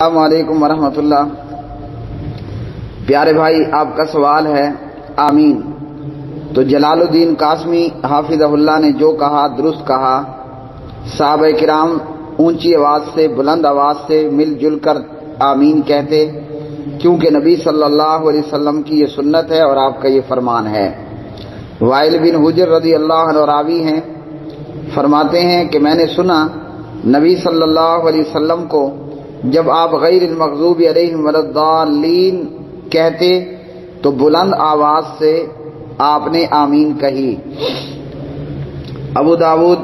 السلام علیکم ورحمۃ اللہ۔ پیارے بھائی، آپ کا سوال ہے آمین۔ تو جلال الدین قاسمی حافظہ اللہ نے جو کہا درست کہا۔ صحابہ کرام اونچی آواز سے، بلند آواز سے مل جل کر آمین کہتے، کیونکہ نبی صلی اللہ علیہ وسلم کی یہ سنت ہے اور آپ کا یہ فرمان ہے۔ وائل بن حجر رضی اللہ عنہ راوی ہیں، فرماتے ہیں کہ میں نے سنا نبی صلی اللہ علیہ وسلم کو جب آپ غیر المغضوب علیہم ولا الضالین کہتے تو بلند آواز سے آپ نے آمین کہی۔ ابو داود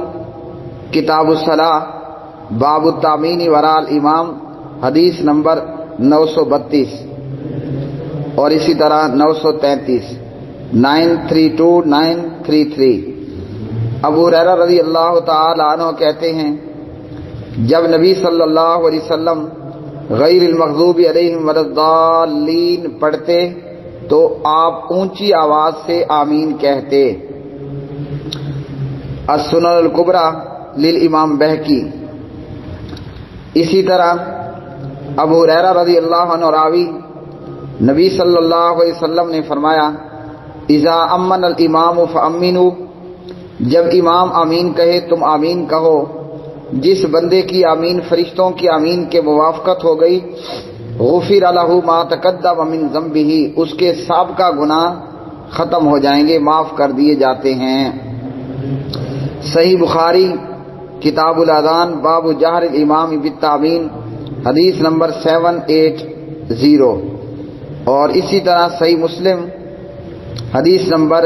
کتاب الصلاۃ باب التامین وراء الامام حدیث نمبر 932 اور اسی طرح 933 932-933۔ ابو ہریرہ رضی اللہ تعالی عنہ کہتے ہیں جب نبی صلی اللہ علیہ وسلم غیر المغضوب علیہم ولا الضالین پڑھتے تو آپ اونچی آواز سے آمین کہتے۔ السنن الکبریٰ للامام بہقی۔ اسی طرح ابو ہریرہ رضی اللہ عنہ راوی، نبی صلی اللہ علیہ وسلم نے فرمایا اذا امن الامام فامنوا، جب امام آمین کہے تم آمین کہو۔ جس بندے کی آمین فرشتوں کی آمین کے موافقت ہو گئی، غفر لہ ما تقدم من ذنبہ، اس کے سابقہ گناہ ختم ہو جائیں گے، معاف کر دیے جاتے ہیں۔ صحیح بخاری کتاب الاذان باب جہر الامام بالتامین حدیث نمبر 780 اور اسی طرح صحیح مسلم حدیث نمبر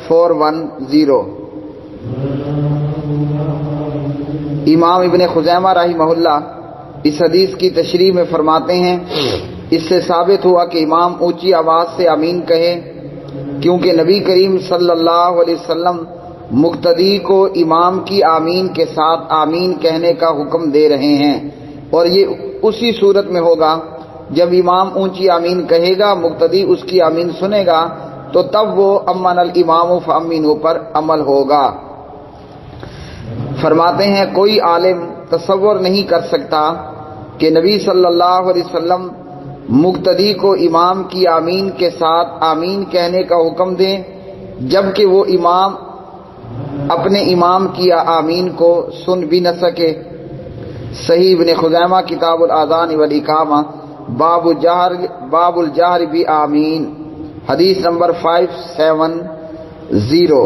410۔ امام ابن خزیمہ رحمہ اللہ اس حدیث کی تشریح میں فرماتے ہیں اس سے ثابت ہوا کہ امام اونچی آواز سے آمین کہے، کیونکہ نبی کریم صلی اللہ علیہ وسلم مقتدی کو امام کی آمین کے ساتھ آمین کہنے کا حکم دے رہے ہیں، اور یہ اسی صورت میں ہوگا جب امام اونچی آمین کہے گا، مقتدی اس کی آمین سنے گا تو تب وہ امن الامام فامنوا پر عمل ہوگا۔ فرماتے ہیں کوئی عالم تصور نہیں کر سکتا کہ نبی صلی اللہ علیہ وسلم مقتدی کو امام کی آمین کے ساتھ آمین کہنے کا حکم دیں جبکہ وہ امام اپنے امام کی آمین کو سن بھی نہ سکے۔ صحیح ابن خزیمہ کتاب الاذان والاقامہ باب الجہر بآمین حدیث نمبر 570۔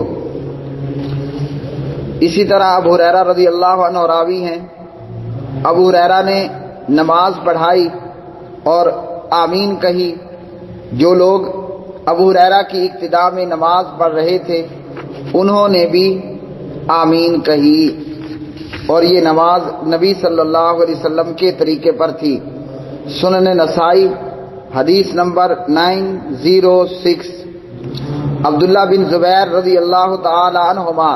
اسی طرح ابو ہریرہ رضی اللہ عنہ راوی ہیں، ابو ہریرہ نے نماز پڑھائی اور آمین کہی۔ جو لوگ ابو ہریرہ کی ابتدا میں نماز پڑھ رہے تھے انہوں نے بھی آمین کہی، اور یہ نماز نبی صلی اللہ علیہ وسلم کے طریقے پر تھی۔ سنن نسائی حدیث نمبر 906۔ عبداللہ بن زبیر رضی اللہ تعالی عنہما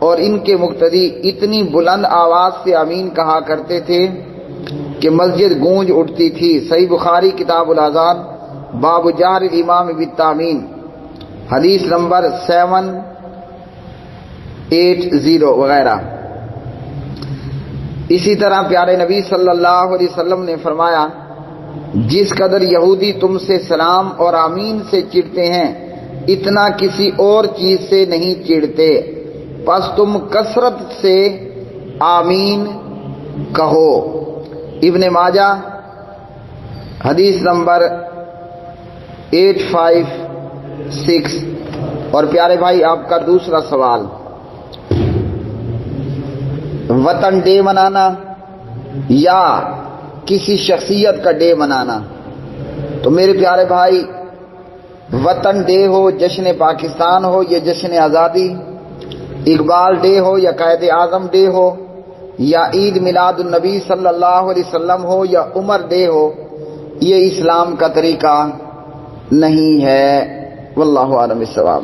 اور ان کے مقتدی اتنی بلند آواز سے آمین کہا کرتے تھے کہ مسجد گونج اٹھتی تھی۔ صحیح بخاری کتاب الاذان باب جہر الامام بالتامین حدیث نمبر 780 وغیرہ۔ اسی طرح پیارے نبی صلی اللہ علیہ وسلم نے فرمایا جس قدر یہودی تم سے سلام اور آمین سے چڑھتے ہیں اتنا کسی اور چیز سے نہیں چڑھتے، پس تم کثرت سے آمین کہو۔ ابن ماجہ حدیث نمبر 856۔ اور پیارے بھائی آپ کا دوسرا سوال، وطن ڈے منانا یا کسی شخصیت کا ڈے منانا؟ تو میرے پیارے بھائی، وطن ڈے ہو، جشن پاکستان ہو یا جشن آزادی، اقبال ڈے ہو یا قائد اعظم ڈے ہو یا عید میلاد النبی صلی اللہ علیہ وسلم ہو یا عمر ڈے ہو، یہ اسلام کا طریقہ نہیں ہے۔ واللہ اعلم بالصواب۔